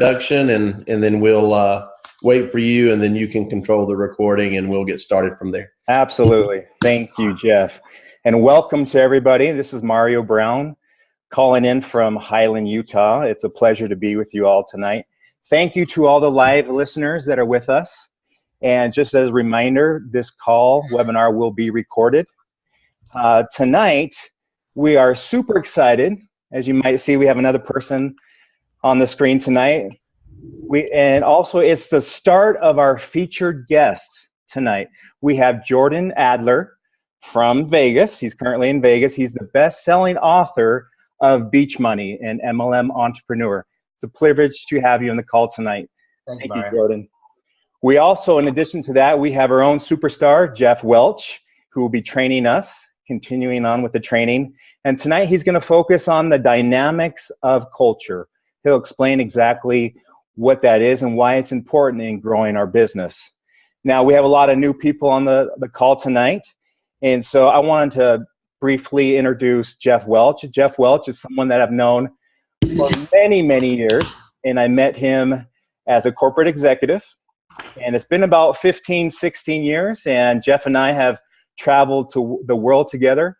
introduction, and then we'll wait for you, and then you can control the recording, and we'll get started from there. Absolutely. Thank you, Jeff. And welcome to everybody. This is Mario Brown calling in from Highland, Utah. It's a pleasure to be with you all tonight. Thank you to all the live listeners that are with us. And just as a reminder, this webinar will be recorded. Tonight, we are super excited. As you might see, we have another person on the screen tonight. And also, it's the start of our featured guests tonight. We have Jordan Adler from Vegas. He's currently in Vegas. He's the best-selling author of Beach Money and MLM Entrepreneur. It's a privilege to have you on the call tonight. Thank you, Jordan. We also, in addition to that, we have our own superstar, Jef Welch, who will be training us, continuing on with the training. And tonight, he's going to focus on the dynamics of culture. He'll explain exactly what that is and why it's important in growing our business. Now, we have a lot of new people on the call tonight. And so I wanted to briefly introduce Jef Welch. Jef Welch is someone that I've known for many, many years. And I met him as a corporate executive. And it's been about 15, 16 years. And Jef and I have traveled to the world together.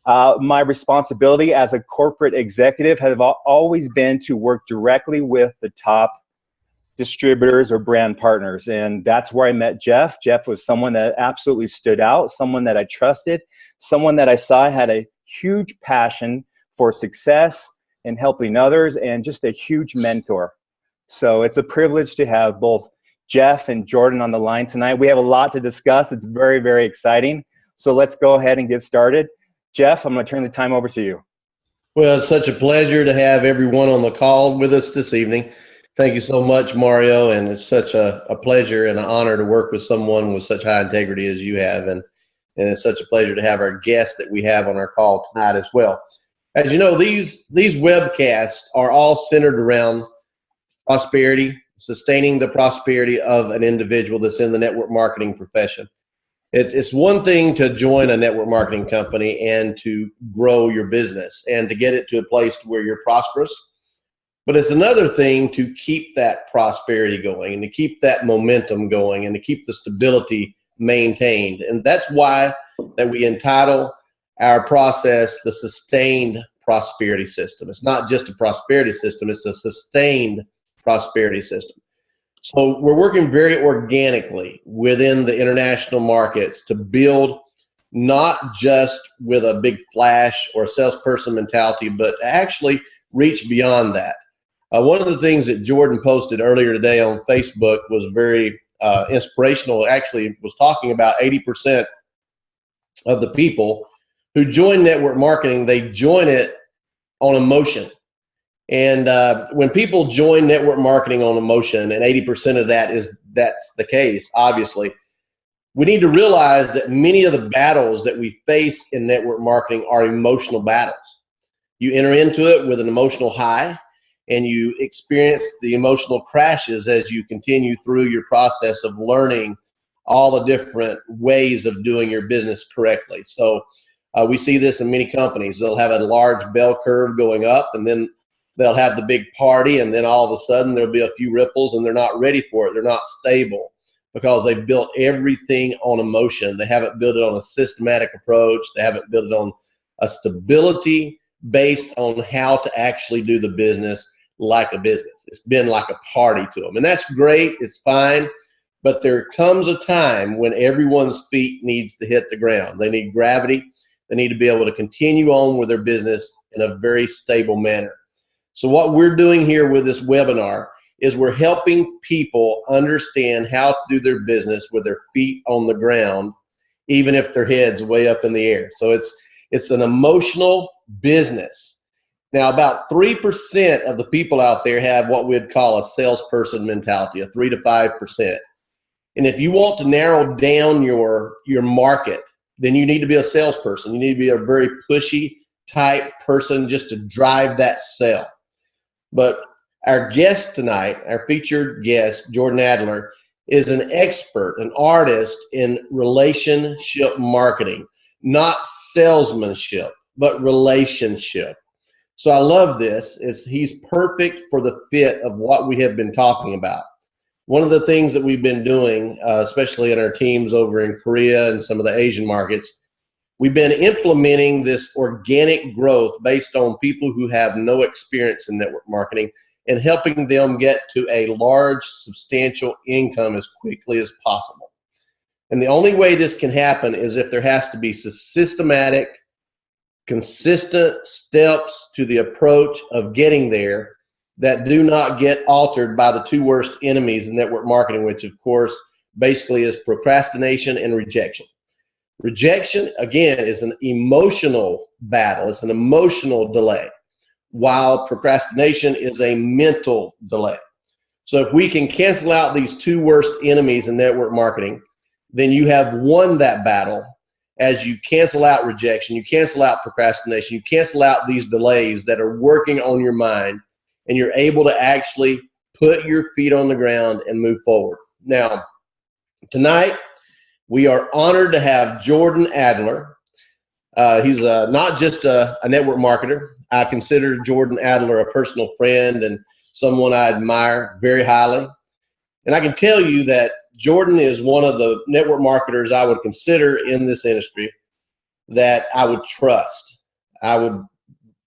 My responsibility as a corporate executive has always been to work directly with the top distributors or brand partners. And that's where I met Jef. Jef was someone that absolutely stood out, someone that I trusted, someone that I saw had a huge passion for success and helping others, and just a huge mentor. So it's a privilege to have both Jef and Jordan on the line tonight. We have a lot to discuss. It's very, very exciting. So let's go ahead and get started. Jef, I'm going to turn the time over to you. Well, it's such a pleasure to have everyone on the call with us this evening. Thank you so much, Mario, and it's such a pleasure and an honor to work with someone with such high integrity as you have, and it's such a pleasure to have our guests that we have on our call tonight as well. As you know, these webcasts are all centered around prosperity, sustaining the prosperity of an individual that's in the network marketing profession. It's one thing to join a network marketing company and to grow your business and to get it to a place where you're prosperous. But it's another thing to keep that prosperity going and to keep that momentum going and to keep the stability maintained. And that's why that we entitle our process the Sustained Prosperity System. It's not just a prosperity system, it's a sustained prosperity system. So we're working very organically within the international markets to build not just with a big flash or a salesperson mentality, but actually reach beyond that. One of the things that Jordan posted earlier today on Facebook was very inspirational. Actually, was talking about 80% of the people who join network marketing, they join it on emotion. And when people join network marketing on emotion, and 80% of that's the case, obviously, we need to realize that many of the battles that we face in network marketing are emotional battles. You enter into it with an emotional high, and you experience the emotional crashes as you continue through your process of learning all the different ways of doing your business correctly. So we see this in many companies. They'll have a large bell curve going up, and then they'll have the big party, and then all of a sudden there'll be a few ripples, and they're not ready for it. They're not stable because they've built everything on emotion. They haven't built it on a systematic approach. They haven't built it on a stability based on how to actually do the business like a business. It's been like a party to them. And that's great. It's fine. But there comes a time when everyone's feet needs to hit the ground. They need gravity. They need to be able to continue on with their business in a very stable manner. So what we're doing here with this webinar is we're helping people understand how to do their business with their feet on the ground, even if their head's way up in the air. So it's an emotional business. Now, about 3% of the people out there have what we'd call a salesperson mentality, a 3 to 5%. And if you want to narrow down your market, then you need to be a salesperson. You need to be a very pushy type person just to drive that sale. But our guest tonight, our featured guest, Jordan Adler, is an expert, an artist in relationship marketing, not salesmanship, but relationship. So I love this. He's perfect for the fit of what we have been talking about. One of the things that we've been doing, especially in our teams over in Korea and some of the Asian markets, we've been implementing this organic growth based on people who have no experience in network marketing and helping them get to a large, substantial income as quickly as possible. And the only way this can happen is if there has to be systematic, consistent steps to the approach of getting there that do not get altered by the two worst enemies in network marketing, which of course basically is procrastination and rejection. Rejection, again, is an emotional battle. It's an emotional delay, while procrastination is a mental delay. So if we can cancel out these two worst enemies in network marketing, then you have won that battle. As you cancel out rejection, you cancel out procrastination, you cancel out these delays that are working on your mind, and you're able to actually put your feet on the ground and move forward. Now, tonight, we are honored to have Jordan Adler. He's not just a network marketer. I consider Jordan Adler a personal friend and someone I admire very highly. And I can tell you that Jordan is one of the network marketers I would consider in this industry that I would trust. I would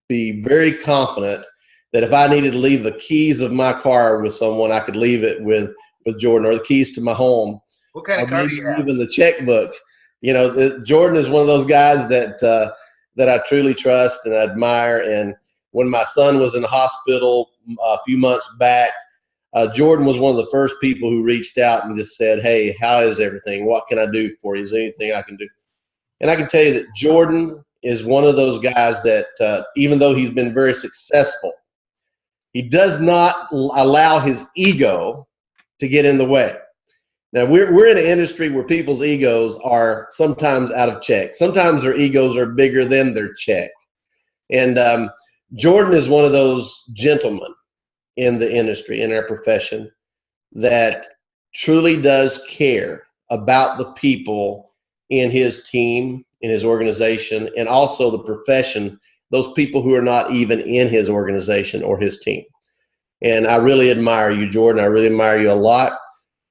be very confident that if I needed to leave the keys of my car with someone, I could leave it with Jordan, or the keys to my home. What kind of car do you have? Even the checkbook. You know, Jordan is one of those guys that I truly trust and admire. And when my son was in the hospital a few months back, Jordan was one of the first people who reached out and just said, "Hey, how is everything? What can I do for you? Is there anything I can do?" And I can tell you that Jordan is one of those guys that even though he's been very successful, he does not allow his ego to get in the way. Now, we're in an industry where people's egos are sometimes out of check. Sometimes their egos are bigger than their check. And Jordan is one of those gentlemen in the industry, in our profession, that truly does care about the people in his team, in his organization, and also the profession, those people who are not even in his organization or his team. And I really admire you, Jordan. I really admire you a lot.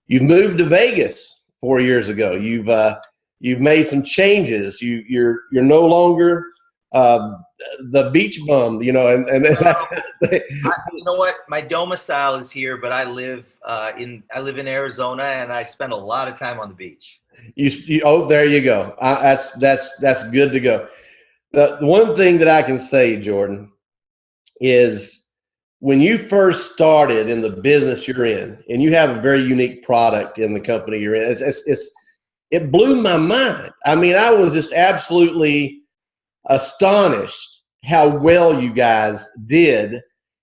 You've moved to Vegas 4 years ago. You've made some changes. You're no longer the beach bum, you know. And you know what? My domicile is here, but I live in Arizona, and I spend a lot of time on the beach. Oh, there you go. That's good to go. The one thing that I can say, Jordan, is when you first started in the business you're in, and you have a very unique product in the company you're in, it blew my mind. I mean, I was just absolutely astonished how well you guys did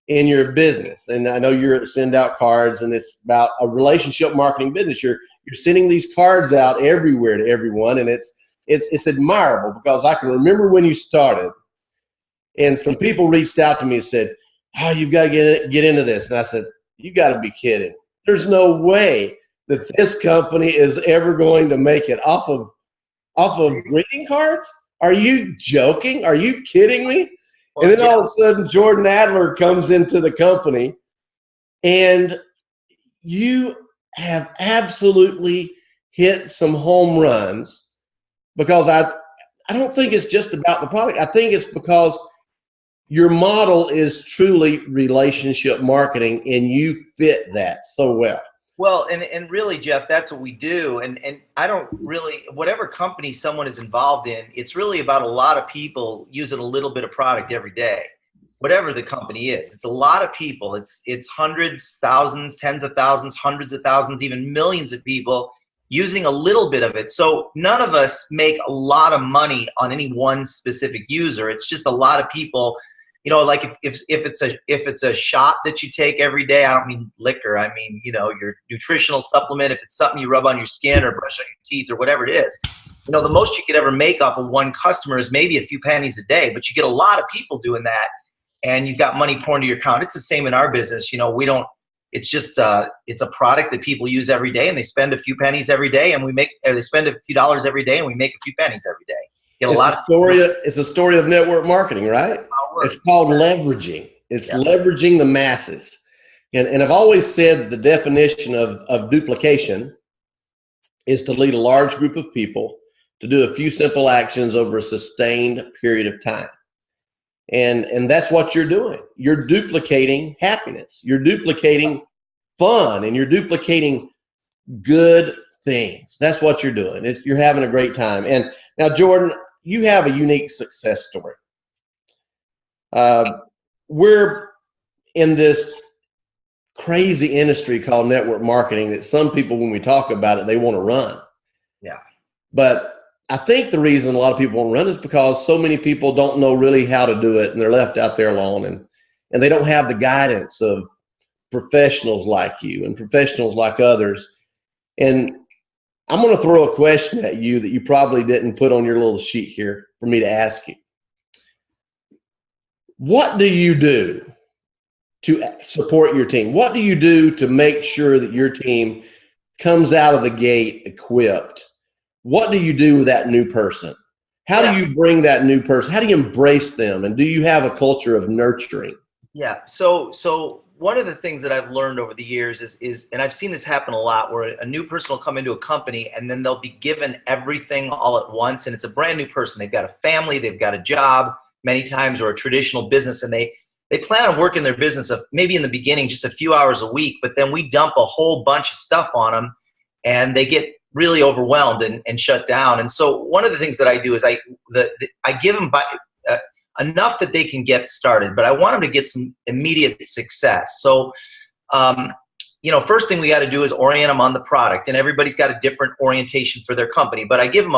in your business. And I know you're at Send Out Cards, and it's about a relationship marketing business. You're sending these cards out everywhere to everyone, and it's admirable, because I can remember when you started, and some people reached out to me and said, "Oh, you've got to get into this." And I said, "You got to be kidding. There's no way that this company is ever going to make it off of greeting cards. Are you joking? Are you kidding me?" And then all of a sudden, Jordan Adler comes into the company, and you have absolutely hit some home runs, because I don't think it's just about the product. I think it's because your model is truly relationship marketing, and you fit that so well. Well, and really, Jeff, that's what we do. And I don't really, whatever company someone is involved in, it's really about a lot of people using a little bit of product every day, whatever the company is. It's a lot of people. It's hundreds, thousands, tens of thousands, hundreds of thousands, even millions of people using a little bit of it. So none of us make a lot of money on any one specific user. It's just a lot of people. You know, like if it's a shot that you take every day, I don't mean liquor. I mean, you know, your nutritional supplement. If it's something you rub on your skin or brush on your teeth or whatever it is, you know, the most you could ever make off of one customer is maybe a few pennies a day. But you get a lot of people doing that, and you've got money pouring to your account. It's the same in our business. You know, we don't. It's just it's a product that people use every day, and they spend a few pennies every day, and they spend a few dollars every day, and we make a few pennies every day. Get a lot. It's a story of network marketing, right? It's called leveraging. It's Yeah. leveraging the masses. And I've always said that the definition of duplication is to lead a large group of people to do a few simple actions over a sustained period of time. And that's what you're doing. You're duplicating happiness. You're duplicating fun, and you're duplicating good things. That's what you're doing. You're having a great time. And now, Jordan, you have a unique success story. We're in this crazy industry called network marketing that some people, when we talk about it, they want to run. Yeah. But I think the reason a lot of people won't run is because so many people don't know really how to do it, and they're left out there alone, and they don't have the guidance of professionals like you and professionals like others. And I'm going to throw a question at you that you probably didn't put on your little sheet here for me to ask you. What do you do to support your team? What do you do to make sure that your team comes out of the gate equipped? What do you do with that new person? How do you bring that new person? How do you embrace them? And do you have a culture of nurturing? Yeah. So one of the things that I've learned over the years is, and I've seen this happen a lot, where a new person will come into a company and then they'll be given everything all at once. And it's a brand new person. They've got a family, they've got a job many times, or a traditional business. And they plan on working their business of maybe in the beginning, just a few hours a week, but then we dump a whole bunch of stuff on them and they get really overwhelmed and shut down. And so one of the things that I do is I give them enough that they can get started, but I want them to get some immediate success. So, first thing we got to do is orient them on the product, and everybody's got a different orientation for their company, but I give them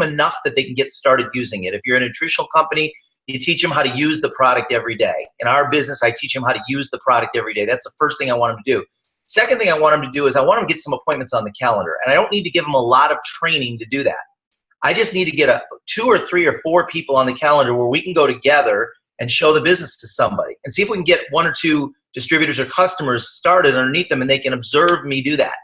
enough that they can get started using it. If you're a nutritional company, you teach them how to use the product every day. In our business, I teach them how to use the product every day. That's the first thing I want them to do. Second thing I want them to do is I want them to get some appointments on the calendar, and I don't need to give them a lot of training to do that. I just need to get 2 or 3 or 4 people on the calendar where we can go together and show the business to somebody and see if we can get 1 or 2 distributors or customers started underneath them, and they can observe me do that.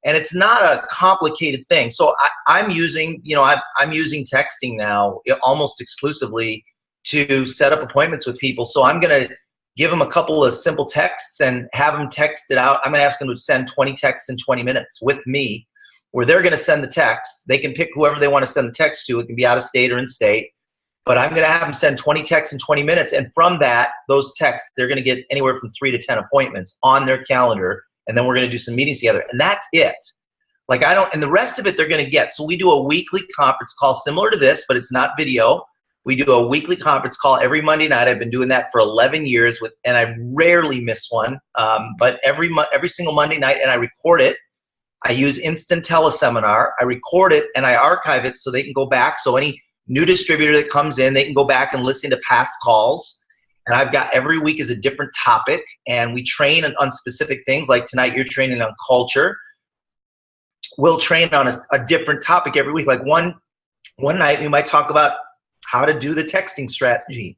And it's not a complicated thing. So I'm using texting now almost exclusively to set up appointments with people. So I'm going to give them a couple of simple texts and have them text it out. I'm going to ask them to send 20 texts in 20 minutes with me, where they're going to send the texts. They can pick whoever they want to send the text to. It can be out of state or in state. But I'm going to have them send 20 texts in 20 minutes. And from those texts, they're going to get anywhere from 3 to 10 appointments on their calendar. And then we're going to do some meetings together. And that's it. And the rest of it they're going to get. So we do a weekly conference call similar to this, but it's not video. We do a weekly conference call every Monday night. I've been doing that for 11 years, and I rarely miss one. But every single Monday night, and I record it. I use Instant Teleseminar. I record it and I archive it so they can go back. So any new distributor that comes in, they can go back and listen to past calls. And I've got every week is a different topic, and we train on specific things. Like tonight, you're training on culture. We'll train on a different topic every week. Like one night, we might talk about how to do the texting strategy.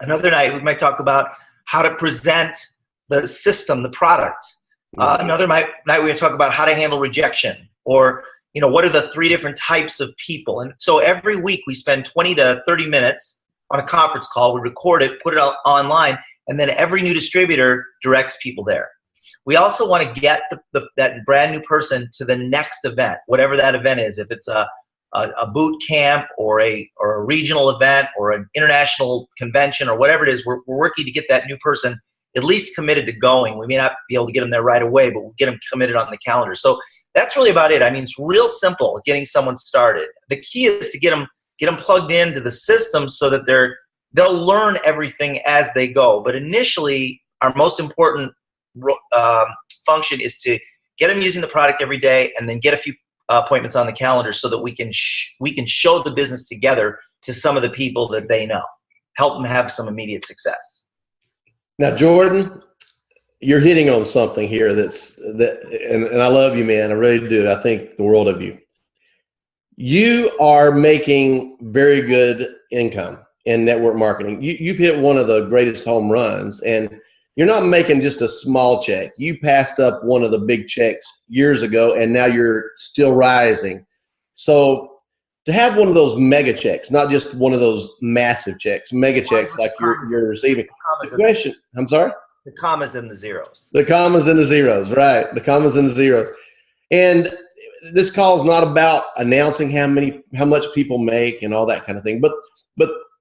Another night, we might talk about how to present the system, the product. Another night, we're going to talk about how to handle rejection, or what are the 3 different types of people. And so every week we spend 20 to 30 minutes on a conference call. We record it, put it out online, and then every new distributor directs people there. We also want to get that brand new person to the next event, whatever that event is. If it's a boot camp or a regional event or an international convention or whatever it is, we're working to get that new person at least committed to going. We may not be able to get them there right away, but we'll get them committed on the calendar. So that's really about it. I mean, it's real simple getting someone started. The key is to get them plugged into the system so that they'll learn everything as they go. But initially, our most important function is to get them using the product every day, and then get a few appointments on the calendar so that we can show the business together to some of the people that they know, help them have some immediate success. Now, Jordan, you're hitting on something here and I love you, man. I really do. I think the world of you. You are making very good income in network marketing. You've hit one of the greatest home runs, and you're not making just a small check. You passed up one of the big checks years ago, and now you're still rising. So to have one of those mega checks, not just one of those massive checks, mega checks like you're receiving. The question, I'm sorry? The commas and the zeros. The commas and the zeros, right. The commas and the zeros. And this call is not about announcing how much people make and all that kind of thing. But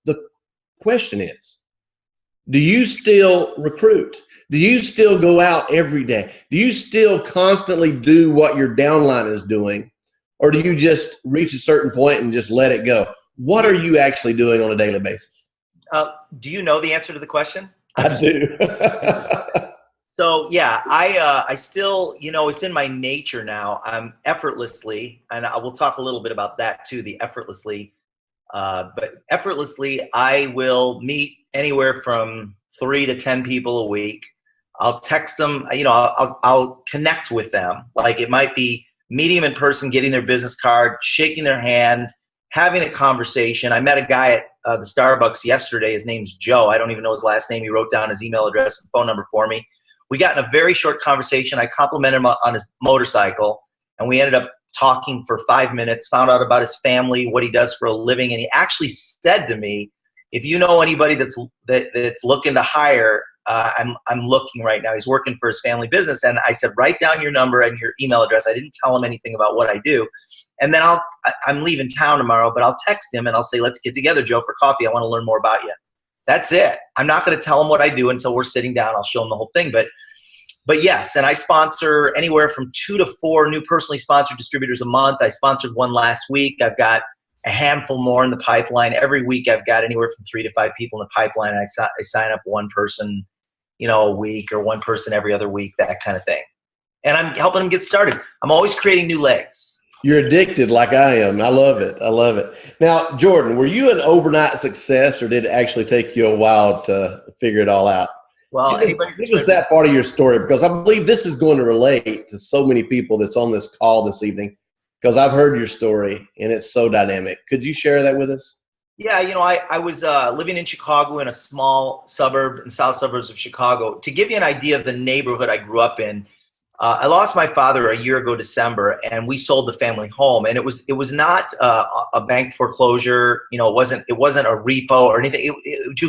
the question is, do you still recruit? Do you still go out every day? Do you still constantly do what your downline is doing? Or do you just reach a certain point and just let it go? What are you actually doing on a daily basis? Do you know the answer to the question? I do. So yeah, I still, it's in my nature now. I'm effortlessly, and I will talk a little bit about that too, the effortlessly. But effortlessly, I will meet anywhere from 3 to 10 people a week. I'll text them, I'll connect with them. Like it might be meeting them in person, getting their business card, shaking their hand, having a conversation. I met a guy at the Starbucks yesterday. His name's Joe. I don't even know his last name. He wrote down his email address and phone number for me. We got in a very short conversation. I complimented him on his motorcycle, and we ended up talking for 5 minutes, found out about his family, what he does for a living, and he actually said to me, if you know anybody that's looking to hire, I'm looking right now. He's working for his family business, and I said, write down your number and your email address. I didn't tell him anything about what I do. And then I'm leaving town tomorrow, but I'll text him and I'll say, let's get together, Joe, for coffee. I want to learn more about you. That's it. I'm not going to tell him what I do until we're sitting down. I'll show him the whole thing. But yes, and I sponsor anywhere from 2 to 4 new personally sponsored distributors a month. I sponsored one last week. I've got a handful more in the pipeline. Every week I've got anywhere from 3 to 5 people in the pipeline. And I sign up one person, a week, or one person every other week, that kind of thing. And I'm helping them get started. I'm always creating new legs. You're addicted like I am. I love it. I love it. Now, Jordan, were you an overnight success, or did it actually take you a while to figure it all out? Well, give us that part of your story, because I believe this is going to relate to so many people that's on this call this evening, because I've heard your story and it's so dynamic. Could you share that with us? Yeah, I was living in Chicago, in a small suburb in south suburbs of Chicago. To give you an idea of the neighborhood I grew up in, I lost my father a year ago December, and we sold the family home. And it was not a bank foreclosure. It wasn't a repo or anything.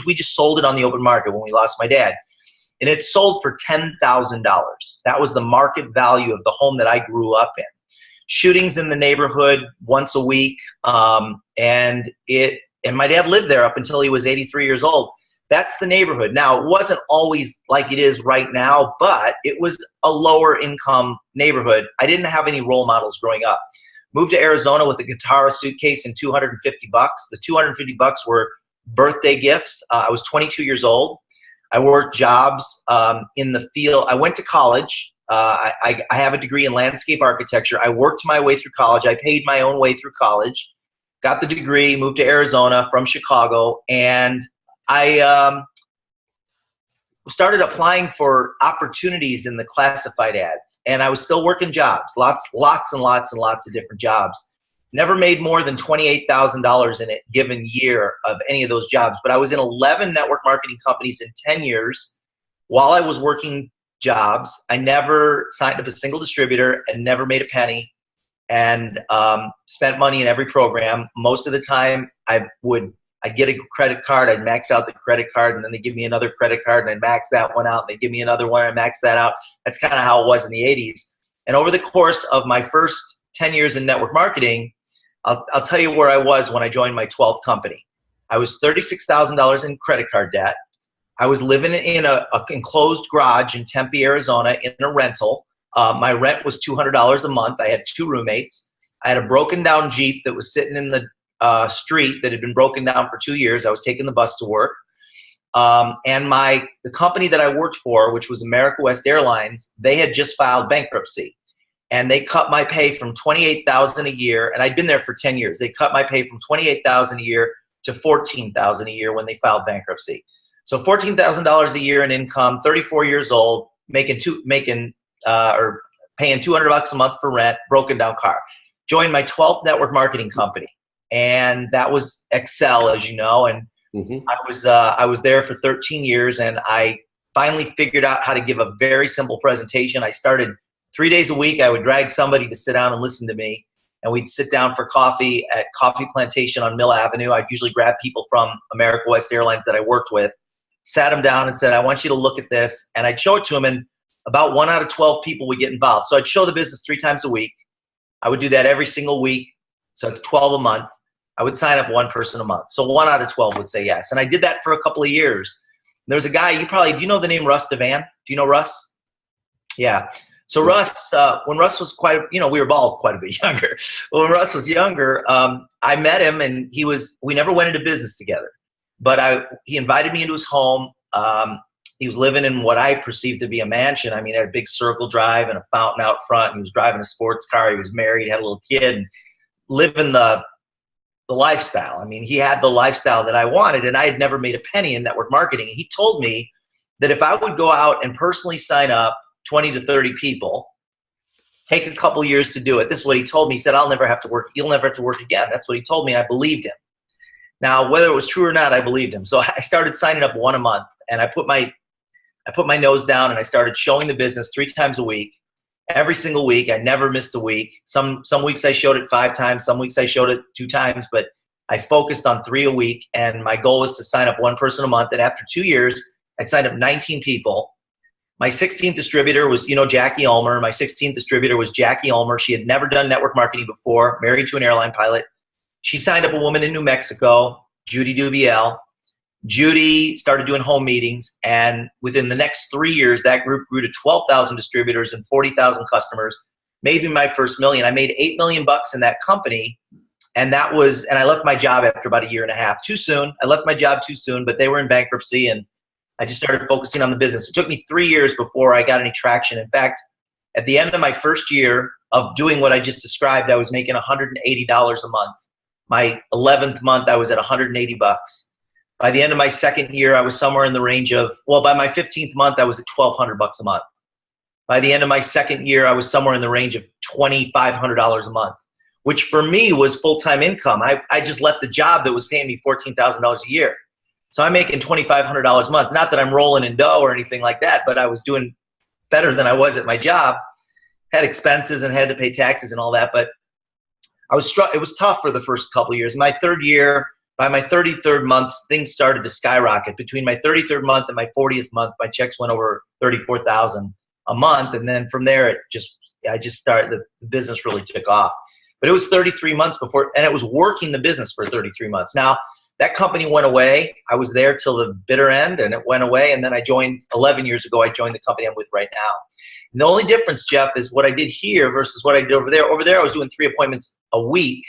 We just sold it on the open market when we lost my dad, and it sold for $10,000. That was the market value of the home that I grew up in. Shootings in the neighborhood once a week, and my dad lived there up until he was 83 years old. That's the neighborhood. Now, it wasn't always like it is right now, but it was a lower income neighborhood. I didn't have any role models growing up. Moved to Arizona with a guitar, a suitcase, and $250. The $250 were birthday gifts. I was 22 years old. I worked jobs in the field. I went to college. I have a degree in landscape architecture. I worked my way through college. I paid my own way through college. Got the degree, moved to Arizona from Chicago, and I started applying for opportunities in the classified ads, and I was still working jobs, lots and lots of different jobs. Never made more than $28,000 in a given year of any of those jobs, but I was in 11 network marketing companies in 10 years while I was working jobs. I never signed up a single distributor and never made a penny, and spent money in every program. Most of the time I'd get a credit card, I'd max out the credit card, and then they give me another credit card, and I'd max that one out, and they give me another one, and I max that out. That's kind of how it was in the 80s. And over the course of my first 10 years in network marketing, I'll tell you where I was when I joined my 12th company. I was $36,000 in credit card debt. I was living in a enclosed garage in Tempe, Arizona, in a rental. My rent was $200 a month. I had 2 roommates. I had a broken down Jeep that was sitting in the street that had been broken down for 2 years. I was taking the bus to work. And the company that I worked for, which was America West Airlines, they had just filed bankruptcy. And they cut my pay from $28,000 a year, and I'd been there for 10 years. They cut my pay from $28,000 a year to $14,000 a year when they filed bankruptcy. So $14,000 a year in income, 34 years old, paying $200 a month for rent, broken down car. Joined my 12th network marketing company, and that was Excel, as you know. And I was there for 13 years, and I finally figured out how to give a very simple presentation. I started 3 days a week. I would drag somebody to sit down and listen to me. and we'd sit down for coffee at Coffee Plantation on Mill Avenue. I'd usually grab people from America West Airlines that I worked with, sat them down and said, I want you to look at this. And I'd show it to them, and about 1 out of 12 people would get involved. So I'd show the business 3 times a week. I would do that every single week. So it's 12 a month. I would sign up 1 person a month. So 1 out of 12 would say yes. And I did that for a couple of years. There's a guy, do you know the name Russ Devan? Do you know Russ? Yeah. So Russ, when Russ was we were all quite a bit younger. But when Russ was younger, I met him, and we never went into business together. But he invited me into his home. He was living in what I perceived to be a mansion. I mean, it had a big circle drive and a fountain out front. And he was driving a sports car. He was married, had a little kid, and living the lifestyle. I mean, he had the lifestyle that I wanted, and I had never made a penny in network marketing. And he told me that if I would go out and personally sign up 20 to 30 people, take a couple years to do it. This is what he told me. He said, you'll never have to work again. That's what he told me, and I believed him. Now, whether it was true or not, I believed him. So I started signing up 1 a month, and I put my nose down, and I started showing the business 3 times a week. Every single week. I never missed a week. Some weeks I showed it 5 times. Some weeks I showed it 2 times, but I focused on 3 a week, and my goal was to sign up 1 person a month. And after 2 years, I'd signed up 19 people. My 16th distributor was, Jackie Ulmer. My 16th distributor was Jackie Ulmer. She had never done network marketing before, married to an airline pilot. She signed up a woman in New Mexico, Judy Dubiel. Judy started doing home meetings, and within the next 3 years, that group grew to 12,000 distributors and 40,000 customers. Made me my first $1 million. I made $8 million in that company, and I left my job after about 1.5 years. Too soon. I left my job too soon, but they were in bankruptcy, and I just started focusing on the business. It took me 3 years before I got any traction. In fact, at the end of my first year of doing what I just described, I was making $180 a month. My 11th month, I was at $180. By the end of my second year, I was somewhere in the range of, by my 15th month, I was at $1,200 a month. By the end of my second year, I was somewhere in the range of $2,500 a month, which for me was full-time income. I just left a job that was paying me $14,000 a year. So I'm making $2,500 a month. Not that I'm rolling in dough or anything like that, but I was doing better than I was at my job. Had expenses and had to pay taxes and all that, but it was tough for the first couple of years. My third year, by my 33rd month, things started to skyrocket. Between my 33rd month and my 40th month, my checks went over $34,000 a month, and then from there, the business really took off. But it was 33 months before, and it was working the business for 33 months. Now, that company went away. I was there till the bitter end, and it went away, and then I joined 11 years ago. I joined the company I'm with right now. And the only difference, Jeff, is what I did here versus what I did over there. Over there, I was doing 3 appointments a week.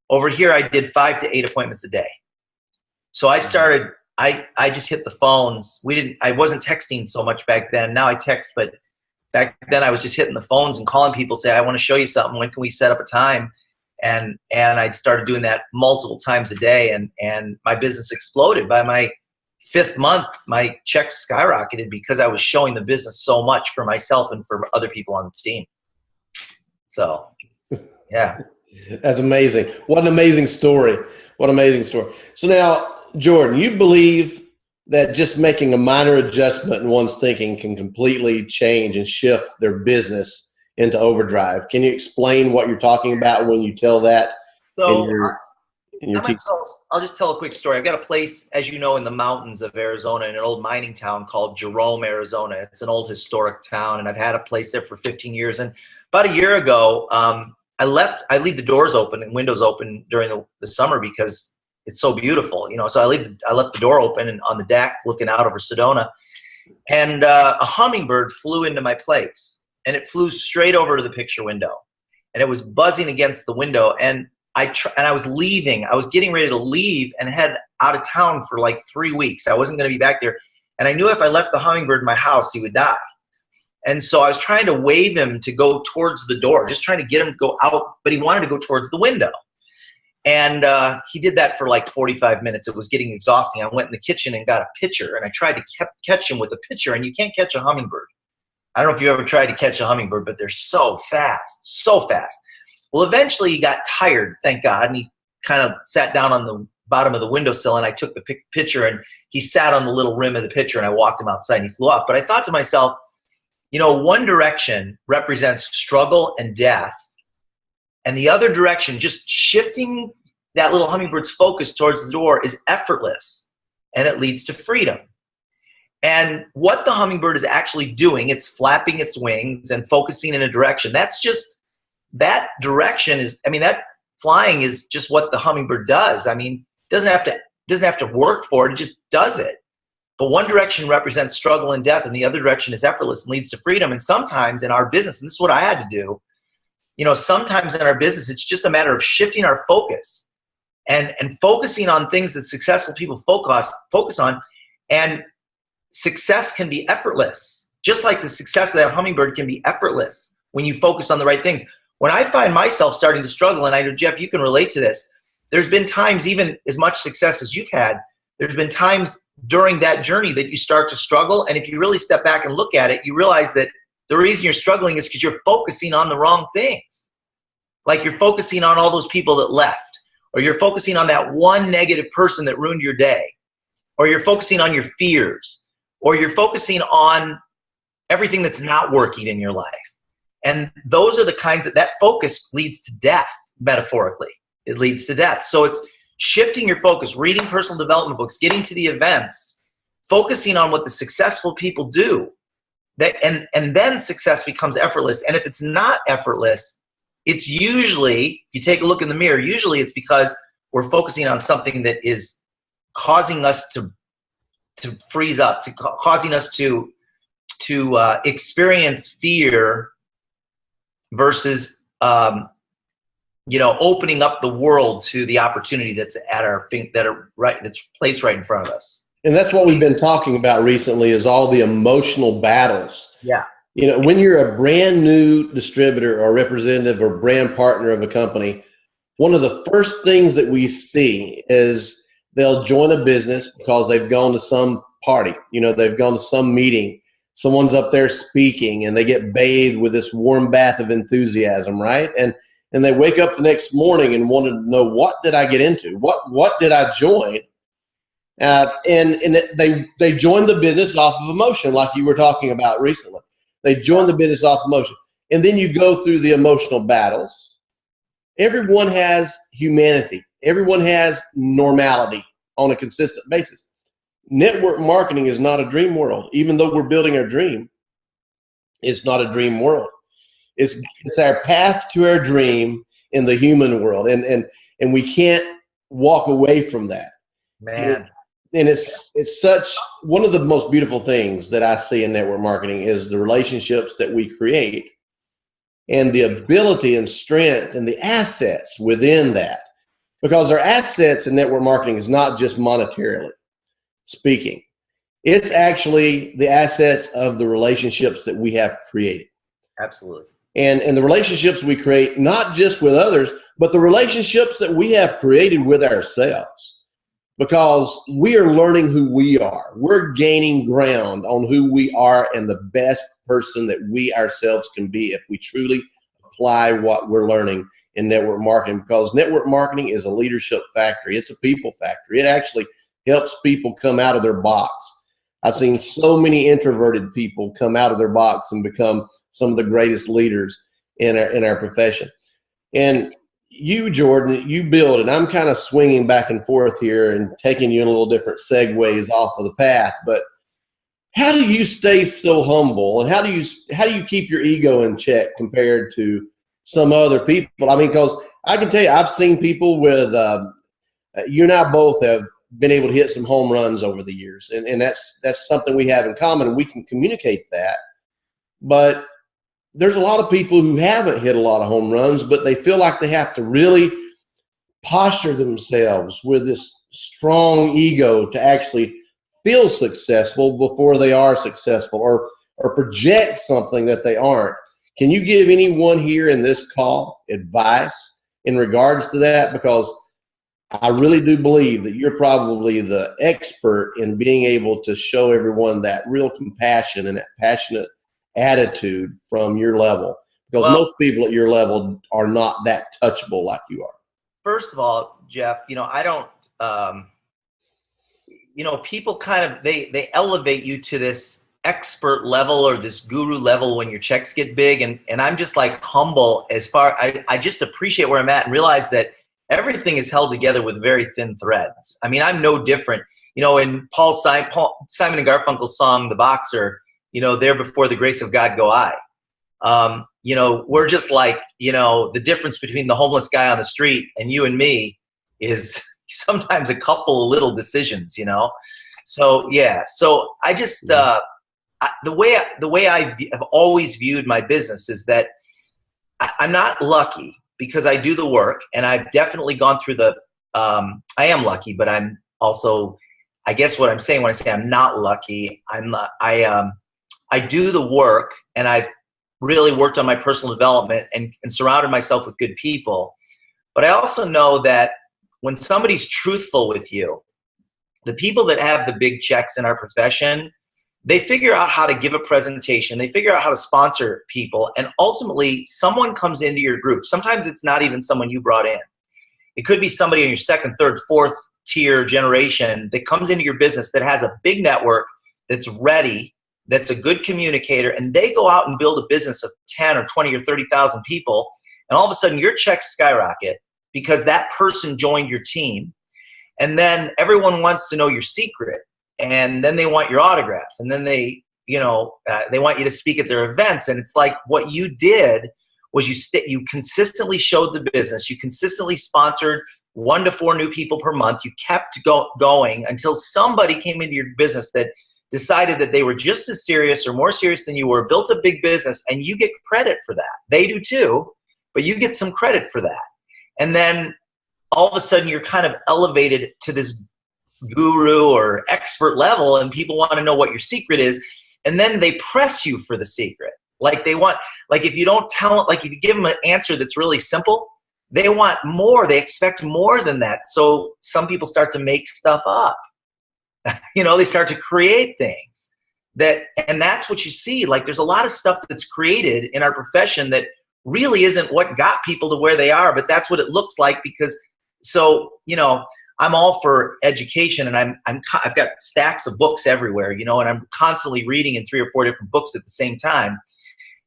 Over here, I did 5 to 8 appointments a day. So I started, I just hit the phones. I wasn't texting so much back then. Now I text, but back then I was just hitting the phones and calling people, say, I want to show you something. When can we set up a time? And I started doing that multiple times a day, and my business exploded. By my 5th month, my checks skyrocketed because I was showing the business so much for myself and for other people on the team. So, yeah. That's amazing. What an amazing story. What an amazing story. So now, Jordan, you believe that just making a minor adjustment in one's thinking can completely change and shift their business into overdrive. Can you explain what you're talking about when you tell that? So I'll just tell a quick story. I've got a place, as you know, in the mountains of Arizona, in an old mining town called Jerome, Arizona. It's an old historic town, and I've had a place there for 15 years. And about a year ago, I leave the doors open and windows open during the summer because it's so beautiful, So I left the door open and on the deck looking out over Sedona, and a hummingbird flew into my place, and it flew straight over to the picture window, and it was buzzing against the window. And I was leaving. I was getting ready to leave and head out of town for like 3 weeks. I wasn't going to be back there, and I knew if I left the hummingbird in my house, he would die. And so I was trying to wave him to go towards the door, just trying to get him to go out, but he wanted to go towards the window. And he did that for like 45 minutes. It was getting exhausting. I went in the kitchen and got a pitcher, and I tried to catch him with a pitcher, and you can't catch a hummingbird. I don't know if you ever tried to catch a hummingbird, but they're so fast, so fast. Well, eventually he got tired, thank God, and he kind of sat down on the bottom of the windowsill, and I took the pitcher, and he sat on the little rim of the pitcher, and I walked him outside, and he flew off. But I thought to myself, one direction represents struggle and death, and the other direction, just shifting that little hummingbird's focus towards the door is effortless, and it leads to freedom. And what the hummingbird is actually doing, it's flapping its wings and focusing in a direction. That's just, that direction is, I mean, that flying is just what the hummingbird does. I mean, doesn't have to work for it, it just does it. But one direction represents struggle and death, and the other direction is effortless and leads to freedom. And sometimes in our business, and this is what I had to do, you know, sometimes in our business, it's just a matter of shifting our focus and focusing on things that successful people focus on. And success can be effortless, just like the success of that hummingbird can be effortless when you focus on the right things. When I find myself starting to struggle, and I know, Jeff, you can relate to this, there's been times, even as much success as you've had, there's been times during that journey that you start to struggle. And if you really step back and look at it, you realize that the reason you're struggling is because you're focusing on the wrong things. Like you're focusing on all those people that left, or you're focusing on that one negative person that ruined your day, or you're focusing on your fears, or you're focusing on everything that's not working in your life. And those are the kinds that focus leads to death, metaphorically. It leads to death. So it's shifting your focus, reading personal development books, getting to the events, focusing on what the successful people do. And then success becomes effortless. And if it's not effortless, it's usually, if you take a look in the mirror, usually it's because we're focusing on something that is causing us to freeze up, causing us to experience fear versus you know, opening up the world to the opportunity that's at our that's placed right in front of us. And that's what we've been talking about recently, is all the emotional battles. Yeah. You know, when you're a brand new distributor or representative or brand partner of a company, one of the first things that we see is they'll join a business because they've gone to some party, you know, they've gone to some meeting, someone's up there speaking, and they get bathed with this warm bath of enthusiasm, right? And they wake up the next morning and want to know, what did I get into? What did I join? They join the business off of emotion, like you were talking about recently. They join the business off emotion. And then you go through the emotional battles. Everyone has humanity. Everyone has normality on a consistent basis. Network marketing is not a dream world. Even though we're building our dream, it's not a dream world. It's our path to our dream in the human world. And we can't walk away from that. Man. And it's such, one of the most beautiful things that I see in network marketing is the relationships that we create and the ability and strength and the assets within that. Because our assets in network marketing is not just monetarily speaking. It's actually the assets of the relationships that we have created. Absolutely. And the relationships we create, not just with others, but the relationships that we have created with ourselves. Because we are learning who we are. We're gaining ground on who we are and the best person that we ourselves can be if we truly apply what we're learning in network marketing. Because network marketing is a leadership factory. It's a people factory. It actually helps people come out of their box. I've seen so many introverted people come out of their box and become some of the greatest leaders in our profession. And you, Jordan, you build, and I'm kind of swinging back and forth here and taking you in a little different segues off of the path, but how do you stay so humble, and how do you keep your ego in check compared to some other people? I mean, because I can tell you, I've seen people with, you and I both have been able to hit some home runs over the years, and that's something we have in common, and we can communicate that. But there's a lot of people who haven't hit a lot of home runs, but they feel like they have to really posture themselves with this strong ego to actually feel successful before they are successful, or project something that they aren't. Can you give anyone here in this call advice in regards to that? Because I really do believe that you're probably the expert in being able to show everyone that real compassion and that passionate attitude from your level, because most people at your level are not that touchable like you are. First of all, Jeff, you know, I don't, you know, people kind of, they elevate you to this expert level or this guru level when your checks get big. And I'm just like humble as far, I just appreciate where I'm at and realize that everything is held together with very thin threads. I mean, I'm no different. You know, in Simon and Garfunkel's song, The Boxer, you know, there before the grace of God go I. You know, we're just like, you know, the difference between the homeless guy on the street and you and me is sometimes a couple of little decisions, you know? So, yeah. So I just, the way I have always viewed my business is that I'm not lucky because I do the work, and I've definitely gone through the, I am lucky, but I'm also, I guess what I'm saying when I say I'm not lucky, I do the work, and I've really worked on my personal development and surrounded myself with good people. But I also know that when somebody's truthful with you, the people that have the big checks in our profession, they figure out how to give a presentation, they figure out how to sponsor people, and ultimately someone comes into your group. Sometimes it's not even someone you brought in. It could be somebody in your second, third, fourth tier generation that comes into your business that has a big network, that's ready, that's a good communicator, and they go out and build a business of 10 or 20 or 30,000 people, and all of a sudden your checks skyrocket because that person joined your team. And then everyone wants to know your secret, and then they want your autograph, and then they, you know, they want you to speak at their events. And it's like what you did was you consistently showed the business, you consistently sponsored 1 to 4 new people per month. You kept going until somebody came into your business that decided that they were just as serious or more serious than you were, built a big business, and you get credit for that. They do too, but you get some credit for that. And then all of a sudden you're kind of elevated to this guru or expert level, and people want to know what your secret is, and then they press you for the secret. Like they want, like if you don't tell it, like if you give them an answer that's really simple, they want more, they expect more than that. So some people start to make stuff up. You know, they start to create things that, and that's what you see. Like there's a lot of stuff that's created in our profession that really isn't what got people to where they are, but that's what it looks like. Because, so, you know, I'm all for education, and I've got stacks of books everywhere, you know, and I'm constantly reading in 3 or 4 different books at the same time.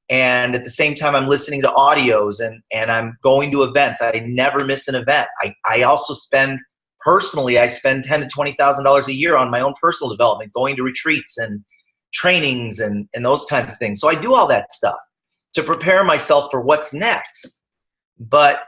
And at the same time, I'm listening to audios, and I'm going to events. I never miss an event. I also spend, personally, I spend $10,000 to $20,000 a year on my own personal development, going to retreats and trainings and those kinds of things. So I do all that stuff to prepare myself for what's next. But,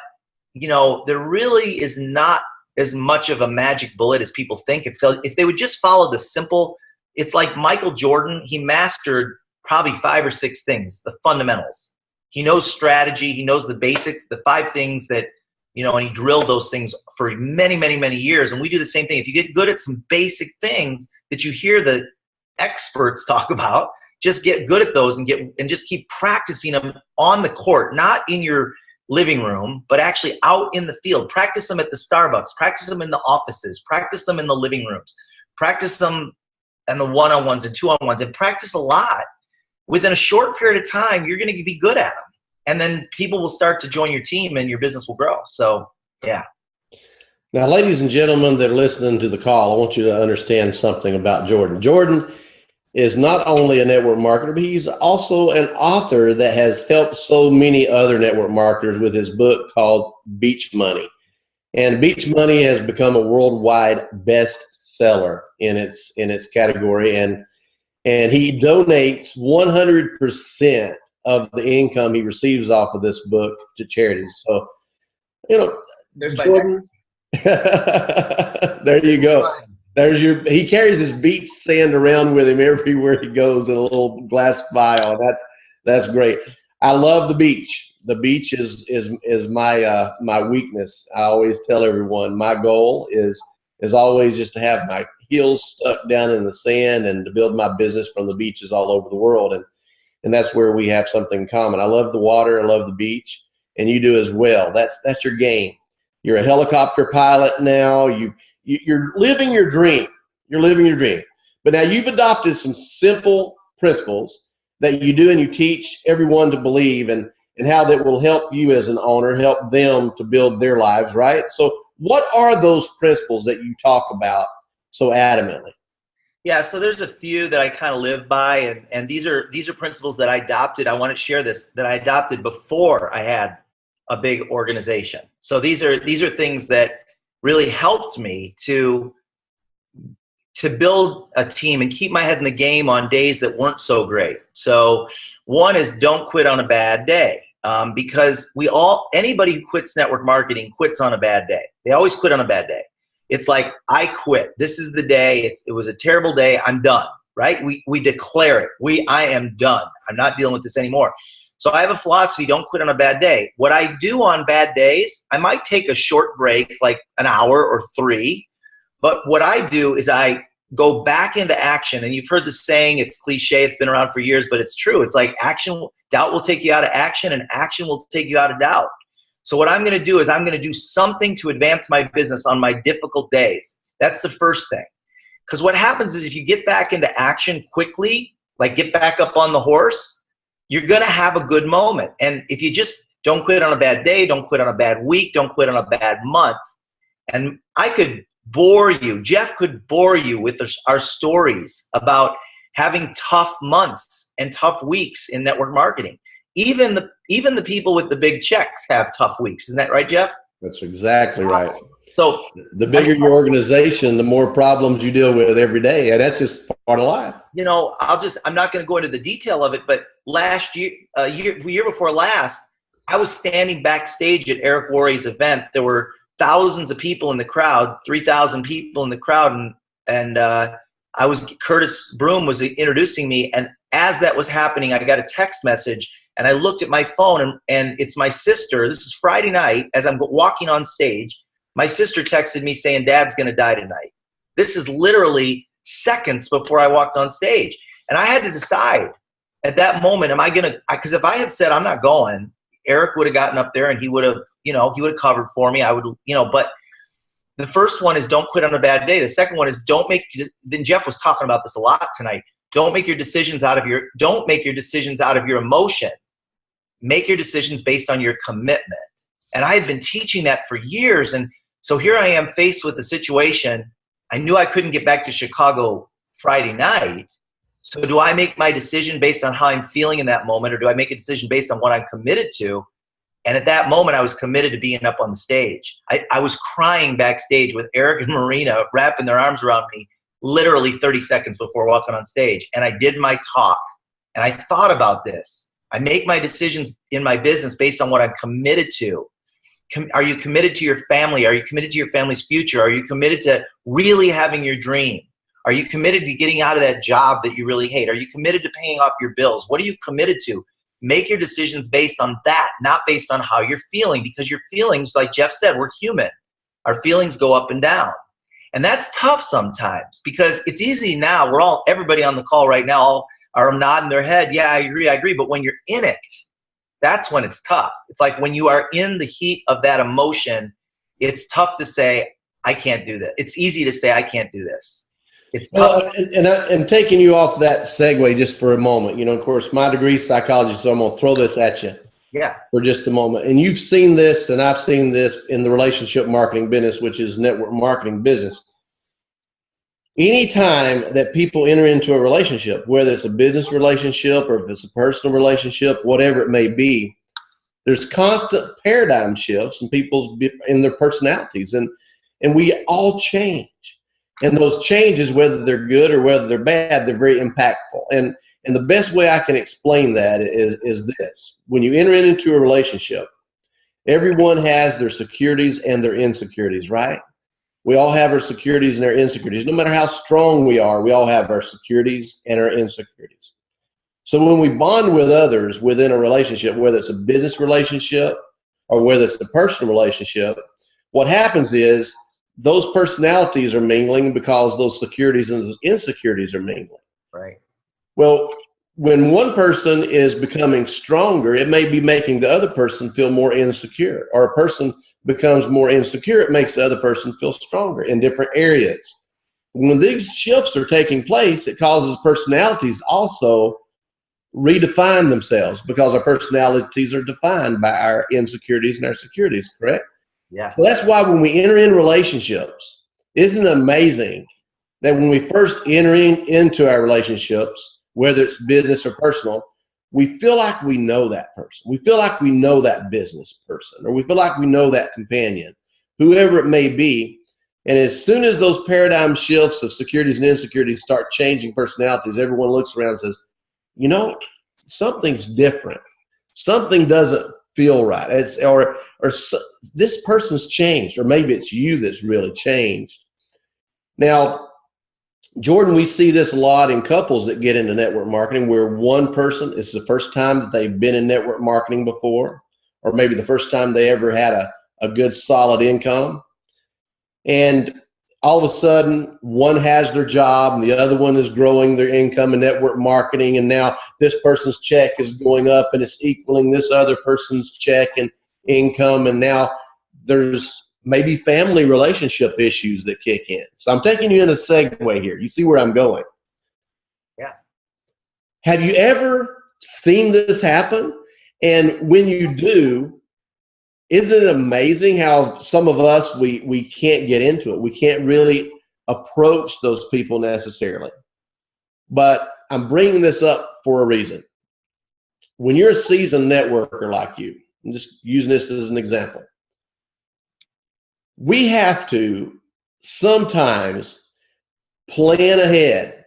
you know, there really is not as much of a magic bullet as people think. If they would just follow the simple, it's like Michael Jordan, he mastered probably 5 or 6 things, the fundamentals. He knows strategy, he knows the 5 things that, you know, and he drilled those things for many, many, many years. And we do the same thing. If you get good at some basic things that you hear the experts talk about, just get good at those and just keep practicing them on the court, not in your living room, but actually out in the field. Practice them at the Starbucks, practice them in the offices, practice them in the living rooms, practice them in the one-on-ones and two-on-ones, and practice a lot. Within a short period of time, you're going to be good at them. And then people will start to join your team and your business will grow. So, yeah. Now, ladies and gentlemen that are listening to the call, I want you to understand something about Jordan. Jordan is not only a network marketer, but he's also an author that has helped so many other network marketers with his book called Beach Money. And Beach Money has become a worldwide bestseller in its category. And he donates 100% of the income he receives off of this book to charities. So, you know, There's Jordan, there you go. He carries his beach sand around with him everywhere he goes in a little glass vial. That's great. I love the beach. The beach is my weakness. I always tell everyone my goal is always just to have my heels stuck down in the sand and to build my business from the beaches all over the world. And that's where we have something in common. I love the water. I love the beach, and you do as well. That's your game. You're a helicopter pilot now. You're living your dream. You're living your dream. But now you've adopted some simple principles that you do and you teach everyone to believe, and how that will help you as an owner, help them to build their lives, right? So what are those principles that you talk about so adamantly? Yeah, so there's a few that I kind of live by, and these are principles that I adopted. I want to share this that I adopted before I had a big organization. So these are things that really helped me to build a team and keep my head in the game on days that weren't so great. So one is don't quit on a bad day, because anybody who quits network marketing quits on a bad day. They always quit on a bad day. It's like, I quit. This is the day. It was a terrible day. I'm done, right? We declare it. I am done. I'm not dealing with this anymore. So I have a philosophy, don't quit on a bad day. What I do on bad days, I might take a short break, like an hour or 3. But what I do is I go back into action. And you've heard the saying, it's cliche, it's been around for years, but it's true. It's like doubt will take you out of action, and action will take you out of doubt. So what I'm going to do is I'm going to do something to advance my business on my difficult days. That's the first thing. Because what happens is if you get back into action quickly, like get back up on the horse, you're going to have a good moment. And if you just don't quit on a bad day, don't quit on a bad week, don't quit on a bad month. And I could bore you, Jef could bore you with our stories about having tough months and tough weeks in network marketing. Even the people with the big checks have tough weeks. Isn't that right, Jef? That's exactly right. So the bigger your organization, the more problems you deal with every day, and that's just part of life. You know, I'm not going to go into the detail of it, but last year, year before last, I was standing backstage at Eric Worre's event. There were thousands of people in the crowd, 3,000 people in the crowd, and Curtis Broom was introducing me, and as that was happening, I got a text message. And I looked at my phone, and it's my sister. This is Friday night as I'm walking on stage. My sister texted me saying, Dad's going to die tonight. This is literally seconds before I walked on stage. And I had to decide at that moment, am I going to – because if I had said I'm not going, Eric would have gotten up there and he would have covered for me. I would, but the first one is don't quit on a bad day. The second one is then Jef was talking about this a lot tonight. Don't make your decisions out of your emotion. Make your decisions based on your commitment. And I had been teaching that for years. And so here I am faced with a situation. I knew I couldn't get back to Chicago Friday night. So do I make my decision based on how I'm feeling in that moment, or do I make a decision based on what I'm committed to? And at that moment, I was committed to being up on the stage. I was crying backstage with Eric and Marina wrapping their arms around me literally 30 seconds before walking on stage. And I did my talk. And I thought about this. I make my decisions in my business based on what I'm committed to. Are you committed to your family? Are you committed to your family's future? Are you committed to really having your dream? Are you committed to getting out of that job that you really hate? Are you committed to paying off your bills? What are you committed to? Make your decisions based on that, not based on how you're feeling, because your feelings, like Jef said, we're human. Our feelings go up and down. And that's tough sometimes, because it's easy now. Everybody on the call right now are nodding their head. Yeah, I agree. But when you're in it, that's when it's tough. It's like when you are in the heat of that emotion, it's tough to say, I can't do this. It's easy to say, I can't do this. It's tough. And taking you off that segue just for a moment, of course, my degree is psychology, so I'm going to throw this at you. Yeah. For just a moment. And you've seen this, and I've seen this in the relationship marketing business, which is network marketing business. Anytime that people enter into a relationship, whether it's a business relationship or if it's a personal relationship, whatever it may be, there's constant paradigm shifts in their personalities, and we all change. And those changes, whether they're good or whether they're bad, they're very impactful. And the best way I can explain that is this. When you enter into a relationship, everyone has their securities and their insecurities, right? We all have our securities and our insecurities. No matter how strong we are, we all have our securities and our insecurities. So when we bond with others within a relationship, whether it's a business relationship or whether it's a personal relationship, what happens is those personalities are mingling because those securities and those insecurities are mingling. Right. Well, when one person is becoming stronger, it may be making the other person feel more insecure, or a person becomes more insecure, it makes the other person feel stronger in different areas. When these shifts are taking place, it causes personalities also redefine themselves, because our personalities are defined by our insecurities and our securities, correct? Yeah. So that's why when we enter in relationships, isn't it amazing that when we first entering into our relationships, whether it's business or personal, we feel like we know that person. We feel like we know that business person, or we feel like we know that companion, whoever it may be. And as soon as those paradigm shifts of securities and insecurities start changing personalities, everyone looks around and says, you know, something's different. Something doesn't feel right. This person's changed, or maybe it's you that's really changed. Now, Jordan, we see this a lot in couples that get into network marketing, where one person, it's the first time that they've been in network marketing before, or maybe the first time they ever had a good solid income. And all of a sudden, one has their job and the other one is growing their income in network marketing. And now this person's check is going up and it's equaling this other person's check and income. And now there's maybe family relationship issues that kick in. So I'm taking you in a segue here. You see where I'm going? Yeah. Have you ever seen this happen? And when you do, isn't it amazing how some of us, we can't get into it. We can't really approach those people necessarily. But I'm bringing this up for a reason. When you're a seasoned networker like you, I'm just using this as an example, we have to sometimes plan ahead.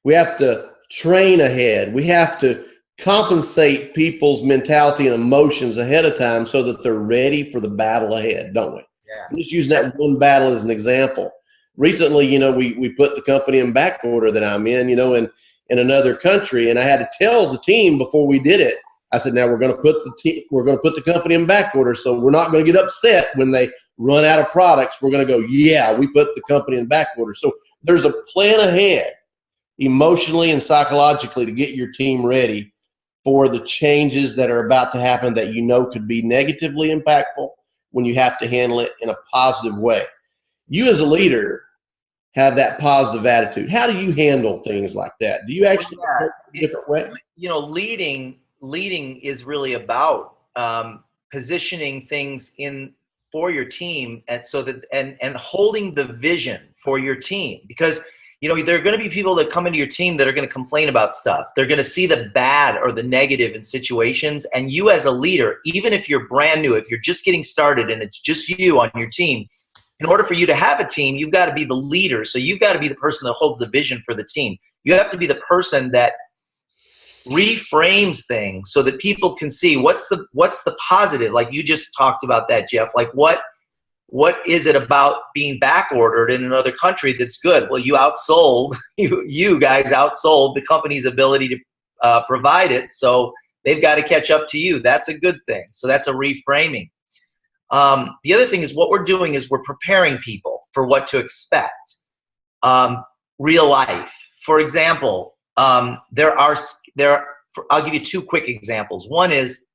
We have to train ahead. We have to compensate people's mentality and emotions ahead of time so that they're ready for the battle ahead, don't we? Yeah. I'm just using that one battle as an example. Recently, we put the company in back order that I'm in, in another country, and I had to tell the team before we did it. I said, now we're going to put the company in back order, so we're not going to get upset when they run out of products. We're going to go, yeah, we put the company in back order. So there's a plan ahead, emotionally and psychologically, to get your team ready for the changes that are about to happen that could be negatively impactful when you have to handle it in a positive way. You as a leader have that positive attitude. How do you handle things like that? Do you actually approach it a different way? Leading is really about positioning things for your team, and so that and holding the vision for your team, because there are going to be people that come into your team that are going to complain about stuff. They're going to see the bad or the negative in situations. And you as a leader, even if you're brand new, if you're just getting started and it's just you on your team, in order for you to have a team, you've got to be the leader. So you've got to be the person that holds the vision for the team. You have to be the person that reframes things so that people can see what's the positive. Like you just talked about that, Jeff. Like what is it about being back ordered in another country that's good? Well, you guys outsold the company's ability to provide it, so they've got to catch up to you. That's a good thing. So that's a reframing. The other thing is what we're doing is we're preparing people for what to expect. Real life. For example, I'll give you two quick examples. One is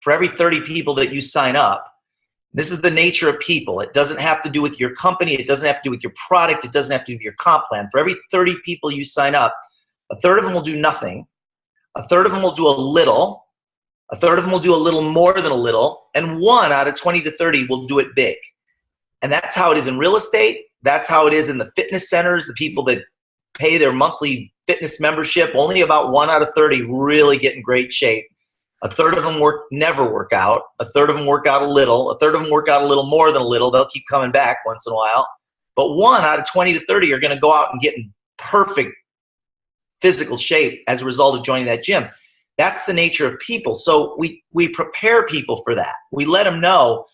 for every 30 people that you sign up, this is the nature of people. It doesn't have to do with your company. It doesn't have to do with your product. It doesn't have to do with your comp plan. For every 30 people you sign up, a third of them will do nothing. A third of them will do a little. A third of them will do a little more than a little. And 1 out of 20 to 30 will do it big. And that's how it is in real estate. That's how it is in the fitness centers, the people that pay their monthly fitness membership. Only about 1 out of 30 really get in great shape. A third of them never work out. A third of them work out a little. A third of them work out a little more than a little. They'll keep coming back once in a while. But 1 out of 20 to 30 are going to go out and get in perfect physical shape as a result of joining that gym. That's the nature of people. So we prepare people for that. We let them know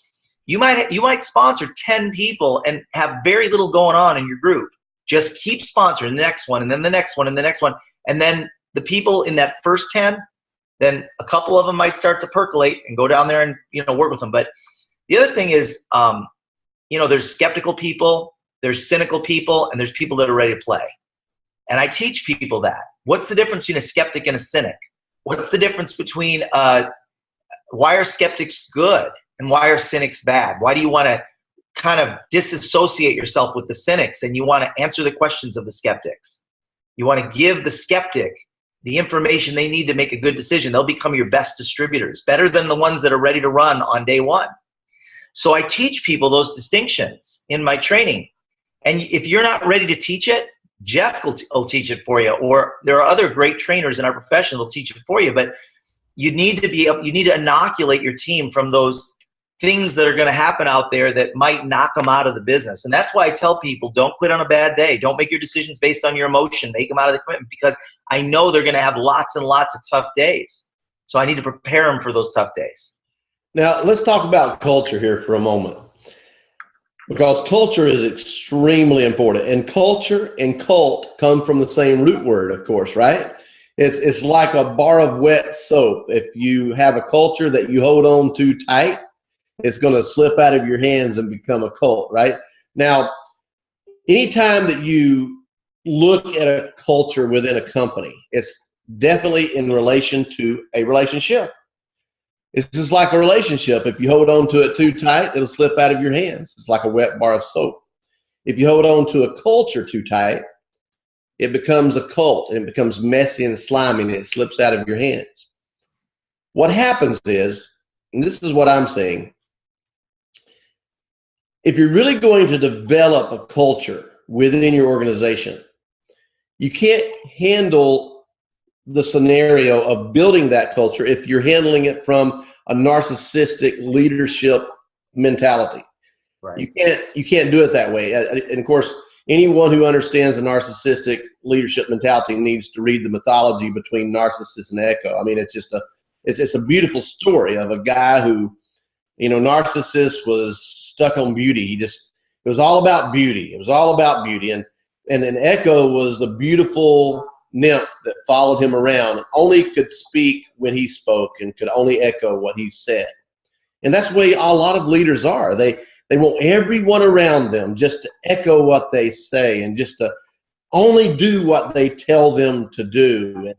you might sponsor 10 people and have very little going on in your group. Just keep sponsoring the next one, and then the next one, and the next one. And then the people in that first 10, then a couple of them might start to percolate and go down there and work with them. But the other thing is, there's skeptical people, there's cynical people, and there's people that are ready to play. And I teach people that. What's the difference between a skeptic and a cynic? What's the difference between why are skeptics good and why are cynics bad? Why do you want to kind of disassociate yourself with the cynics and you want to answer the questions of the skeptics? You want to give the skeptic the information they need to make a good decision. They'll become your best distributors, better than the ones that are ready to run on day one. So I teach people those distinctions in my training. And if you're not ready to teach it, Jeff will teach it for you, or there are other great trainers in our profession that'll teach it for you. But you need to inoculate your team from those things that are going to happen out there that might knock them out of the business. And that's why I tell people, don't quit on a bad day. Don't make your decisions based on your emotion. Make them out of the commitment, because I know they're going to have lots and lots of tough days. So I need to prepare them for those tough days. Now, let's talk about culture here for a moment, because culture is extremely important. And culture and cult come from the same root word, of course, right? It's like a bar of wet soap. If you have a culture that you hold on too tight, it's going to slip out of your hands and become a cult, right? Now, anytime that you look at a culture within a company, it's definitely in relation to a relationship. It's just like a relationship. If you hold on to it too tight, it'll slip out of your hands. It's like a wet bar of soap. If you hold on to a culture too tight, it becomes a cult, and it becomes messy and slimy, and it slips out of your hands. What happens is, and this is what I'm saying, if you're really going to develop a culture within your organization, you can't handle the scenario of building that culture if you're handling it from a narcissistic leadership mentality. Right. You can't do it that way. And of course, anyone who understands the narcissistic leadership mentality needs to read the mythology between Narcissus and Echo. I mean, it's a beautiful story of a guy who, Narcissus was stuck on beauty. It was all about beauty. It was all about beauty. And then Echo was the beautiful nymph that followed him around, only could speak when he spoke and could only echo what he said. And that's the way a lot of leaders are. They want everyone around them just to echo what they say and just to only do what they tell them to do.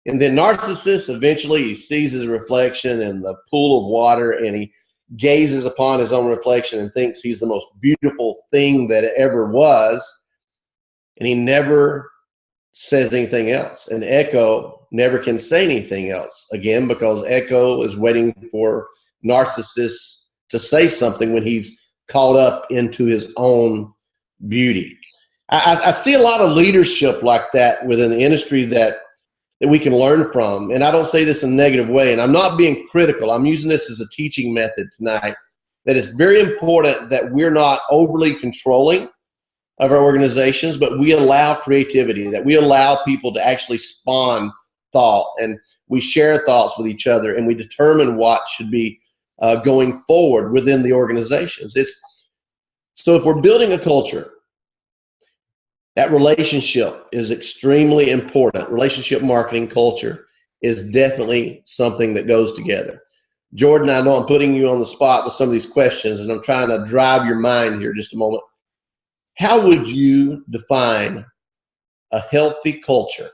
And then Narcissus, eventually he sees his reflection in the pool of water, and he gazes upon his own reflection and thinks he's the most beautiful thing that ever was. And he never says anything else. And Echo never can say anything else again, because Echo is waiting for Narcissus to say something when he's caught up into his own beauty. I see a lot of leadership like that within the industry that we can learn from. And I don't say this in a negative way, and I'm not being critical. I'm using this as a teaching method tonight, that it's very important that we're not overly controlling of our organizations, but we allow creativity, that we allow people to actually spawn thought, and we share thoughts with each other, and we determine what should be going forward within the organizations. So if we're building a culture, that relationship is extremely important. Relationship marketing culture is definitely something that goes together. Jordan, I know I'm putting you on the spot with some of these questions, and I'm trying to drive your mind here just a moment. How would you define a healthy culture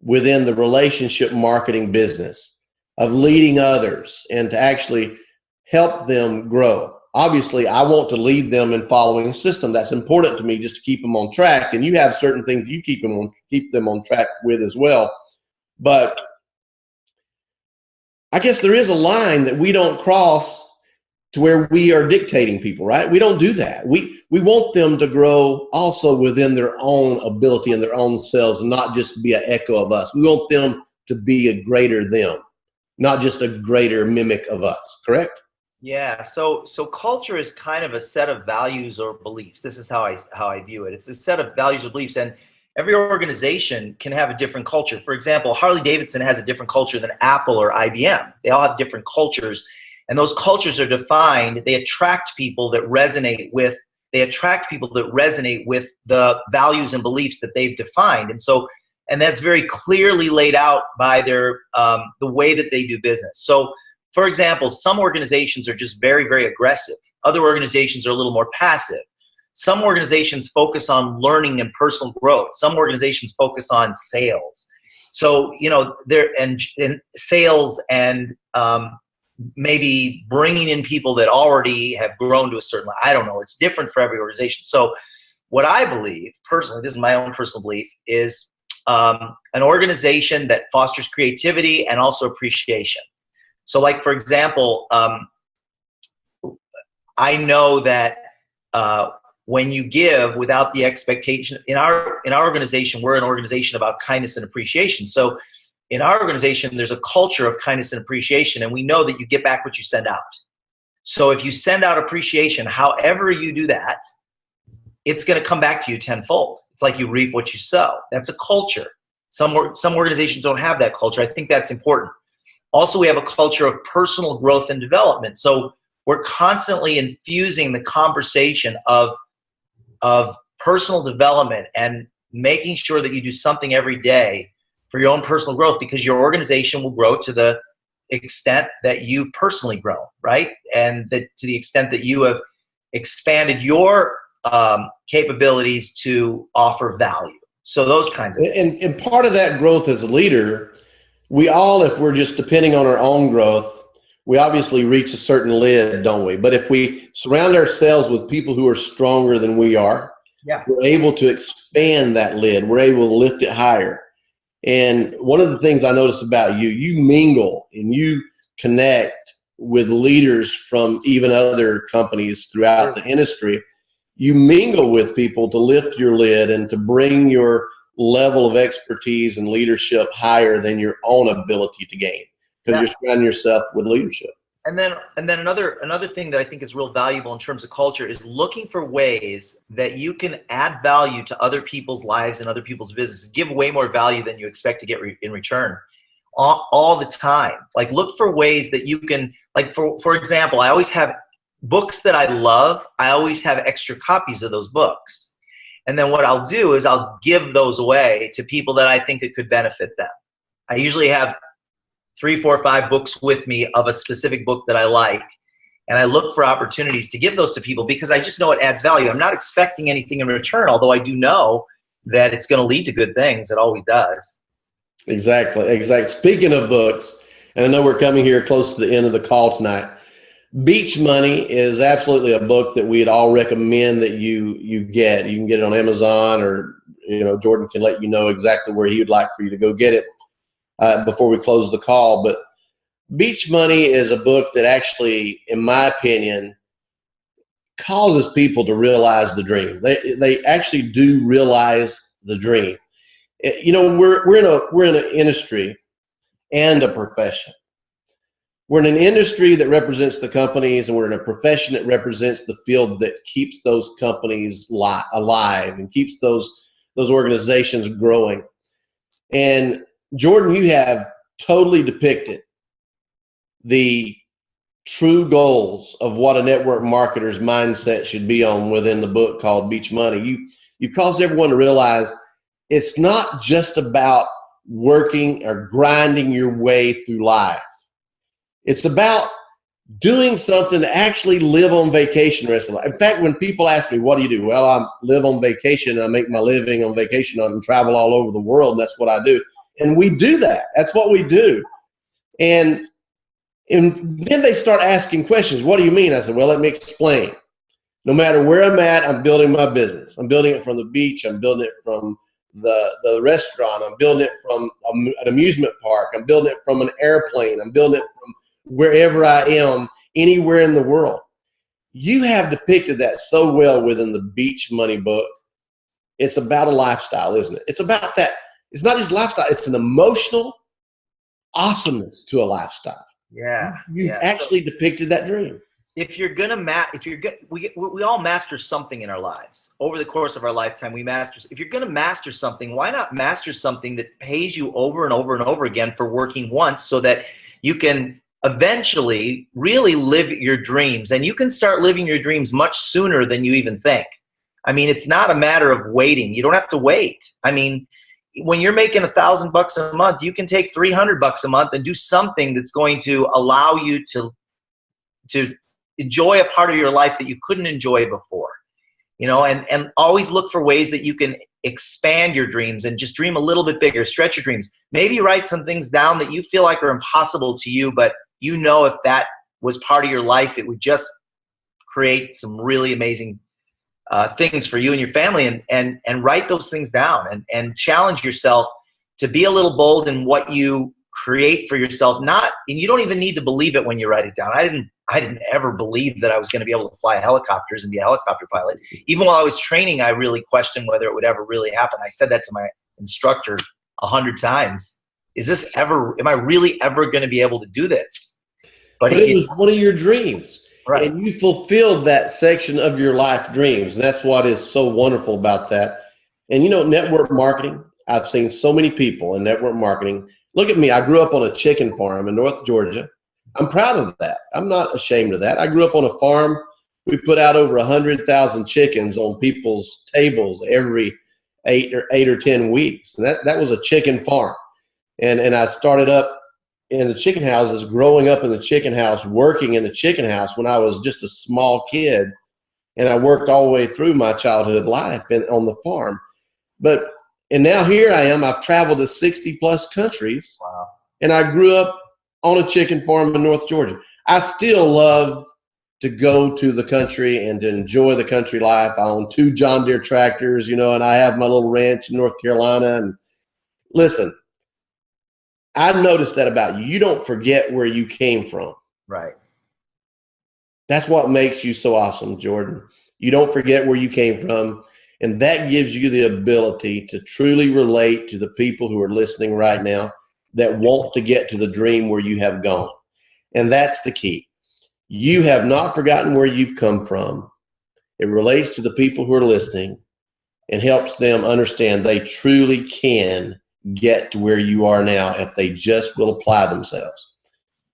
within the relationship marketing business of leading others and to actually help them grow? Obviously, I want to lead them in following a system. That's important to me, just to keep them on track. And you have certain things you keep them on track with as well. But I guess there is a line that we don't cross to where we are dictating people, right? We don't do that. We want them to grow also within their own ability and their own selves, and not just be an echo of us. We want them to be a greater them, not just a greater mimic of us, correct? Yeah, so culture is kind of a set of values or beliefs. This is how I view it. It's a set of values or beliefs, and every organization can have a different culture. For example, Harley Davidson has a different culture than Apple or IBM. They all have different cultures, and those cultures are defined. They attract people that resonate with the values and beliefs that they've defined. And that's very clearly laid out by the way that they do business. So, for example, some organizations are just very, very aggressive. Other organizations are a little more passive. Some organizations focus on learning and personal growth. Some organizations focus on sales. So, sales and maybe bringing in people that already have grown to a certain level. I don't know. It's different for every organization. So what I believe, personally, this is my own personal belief, is an organization that fosters creativity and also appreciation. So, like, for example, I know that when you give without the expectation. In our organization, we're an organization about kindness and appreciation. So in our organization, there's a culture of kindness and appreciation, and we know that you get back what you send out. So if you send out appreciation, however you do that, it's going to come back to you tenfold. It's like you reap what you sow. That's a culture. Some organizations don't have that culture. I think that's important. Also, we have a culture of personal growth and development. So we're constantly infusing the conversation of personal development and making sure that you do something every day for your own personal growth, because your organization will grow to the extent that you've personally grown, right? And that to the extent that you have expanded your capabilities to offer value. So those kinds of things. And part of that growth as a leader, we all, if we're just depending on our own growth, we obviously reach a certain lid, don't we? But if we surround ourselves with people who are stronger than we are, yeah, we're able to expand that lid. We're able to lift it higher. And one of the things I notice about you, you mingle and you connect with leaders from even other companies throughout the industry. You mingle with people to lift your lid and to bring your level of expertise and leadership higher than your own ability to gain, because you're surrounding yourself with leadership. And then another thing that I think is real valuable in terms of culture is looking for ways that you can add value to other people's lives and other people's business, give way more value than you expect to get in return all the time. Like, look for ways that you can, like, for example, I always have books that I love. I always have extra copies of those books. And then what I'll do is I'll give those away to people that I think it could benefit them. I usually have 3, 4, 5 books with me of a specific book that I like. And I look for opportunities to give those to people because I just know it adds value. I'm not expecting anything in return, although I do know that it's going to lead to good things. It always does. Exactly. Speaking of books, and I know we're coming here close to the end of the call tonight, Beach Money is absolutely a book that we'd all recommend that you get. You can get it on Amazon, or Jordan can let you know exactly where he would like for you to go get it before we close the call. But Beach Money is a book that actually, in my opinion, causes people to realize the dream. They actually do realize the dream. We're in an industry and a profession. We're in an industry that represents the companies, and we're in a profession that represents the field that keeps those companies alive and keeps those organizations growing. And Jordan, you have totally depicted the true goals of what a network marketer's mindset should be on within the book called Beach Money. You've caused everyone to realize it's not just about working or grinding your way through life. It's about doing something to actually live on vacation the rest of life. In fact, when people ask me, what do you do? Well, I live on vacation. I make my living on vacation and travel all over the world. And that's what I do. And we do that. That's what we do. And then they start asking questions. What do you mean? I said, well, let me explain. No matter where I'm at, I'm building my business. I'm building it from the beach. I'm building it from the restaurant. I'm building it from an amusement park. I'm building it from an airplane. I'm building it from wherever I am, anywhere in the world. You have depicted that so well within the Beach Money book. It's about a lifestyle, isn't it? It's about that. It's not just lifestyle. It's an emotional awesomeness to a lifestyle. Yeah. You've actually depicted that dream. If you're gonna we all master something in our lives over the course of our lifetime. If you're gonna master something, why not master something that pays you over and over and over again for working once, so that you can eventually really live your dreams, and you can start living your dreams much sooner than you even think. I mean, it's not a matter of waiting. You don't have to wait. I mean, when you're making $1,000 a month, you can take $300 a month and do something that's going to allow you to enjoy a part of your life that you couldn't enjoy before. And always look for ways that you can expand your dreams and just dream a little bit bigger, stretch your dreams. Maybe write some things down that you feel like are impossible to you, but if that was part of your life, it would just create some really amazing things for you and your family, and write those things down and challenge yourself to be a little bold in what you create for yourself. And you don't even need to believe it when you write it down. I didn't ever believe that I was going to be able to fly helicopters and be a helicopter pilot. Even while I was training, I really questioned whether it would ever really happen. I said that to my instructor 100 times. Am I really ever going to be able to do this? But it was one of your dreams. Right. And you fulfilled that section of your life dreams. And that's what is so wonderful about that. And, you know, network marketing, I've seen so many people in network marketing. Look at me. I grew up on a chicken farm in North Georgia. I'm proud of that. I'm not ashamed of that. I grew up on a farm. We put out over 100,000 chickens on people's tables every 8 or 10 weeks. And that was a chicken farm. And I started up in the chicken houses, growing up in the chicken house, working in the chicken house when I was just a small kid. And I worked all the way through my childhood life on the farm. And now here I am. I've traveled to 60 plus countries. Wow. And I grew up on a chicken farm in North Georgia. I still love to go to the country and to enjoy the country life. I own 2 John Deere tractors, you know, and I have my little ranch in North Carolina. And listen, I've noticed that about you. You don't forget where you came from. Right. That's what makes you so awesome, Jordan. You don't forget where you came from. And that gives you the ability to truly relate to the people who are listening right now that want to get to the dream where you have gone. And that's the key. You have not forgotten where you've come from. It relates to the people who are listening and helps them understand they truly can get to where you are now if they just will apply themselves.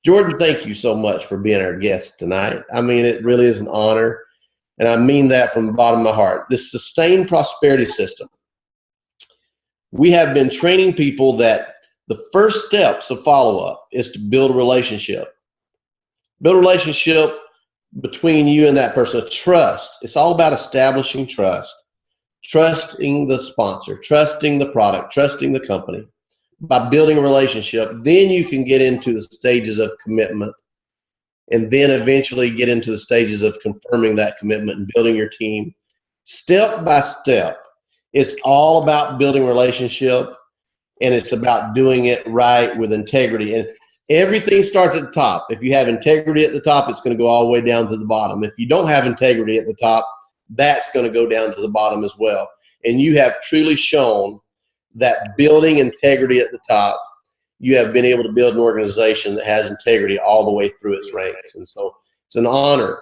Jordan, thank you so much for being our guest tonight. I mean, it really is an honor, and I mean that from the bottom of my heart. This sustained prosperity system, we have been training people that the first steps of follow-up is to build a relationship. Build a relationship between you and that person, trust. It's all about establishing trust. Trusting the sponsor, trusting the product, trusting the company. By building a relationship, then you can get into the stages of commitment and then eventually get into the stages of confirming that commitment and building your team. Step by step, it's all about building a relationship, and it's about doing it right with integrity. And everything starts at the top. If you have integrity at the top, it's going to go all the way down to the bottom. If you don't have integrity at the top, that's going to go down to the bottom as well. And you have truly shown that building integrity at the top, you have been able to build an organization that has integrity all the way through its ranks. And so it's an honor,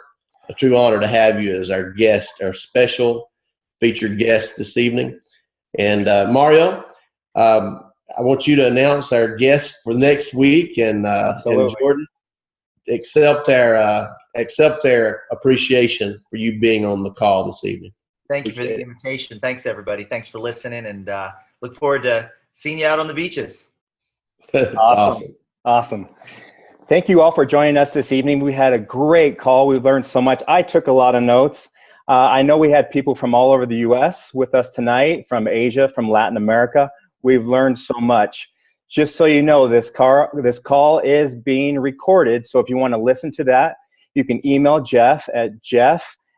a true honor to have you as our guest, our special featured guest this evening. And Mario, I want you to announce our guest for next week, and Jordan, accept their appreciation for you being on the call this evening. Thank you for the invitation. Thanks, everybody. Thanks for listening, and look forward to seeing you out on the beaches. Awesome. Thank you all for joining us this evening. We had a great call. We learned so much. I took a lot of notes. I know we had people from all over the U.S. with us tonight, from Asia, from Latin America. We've learned so much. Just so you know, this call is being recorded, so if you want to listen to that, you can email Jef at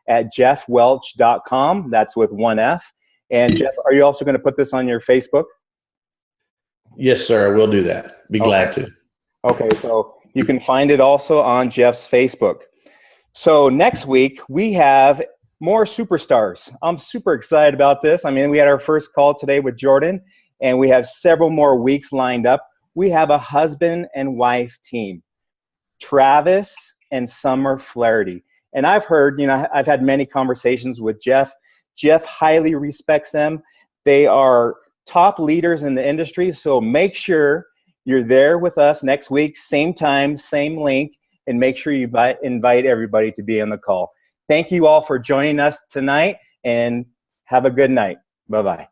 jefwelch.com. That's with 1 F. And Jef, are you also going to put this on your Facebook? Yes, sir. We'll do that. Be glad to. Okay, so you can find it also on Jef's Facebook. So next week, we have more superstars. I'm super excited about this. I mean, we had our first call today with Jordan, and we have several more weeks lined up. We have a husband and wife team, Travis and Summer Flaherty. And I've heard, I've had many conversations with Jef. Jef highly respects them. They are top leaders in the industry, so make sure you're there with us next week, same time, same link, and make sure you invite everybody to be on the call. Thank you all for joining us tonight, and have a good night. Bye-bye.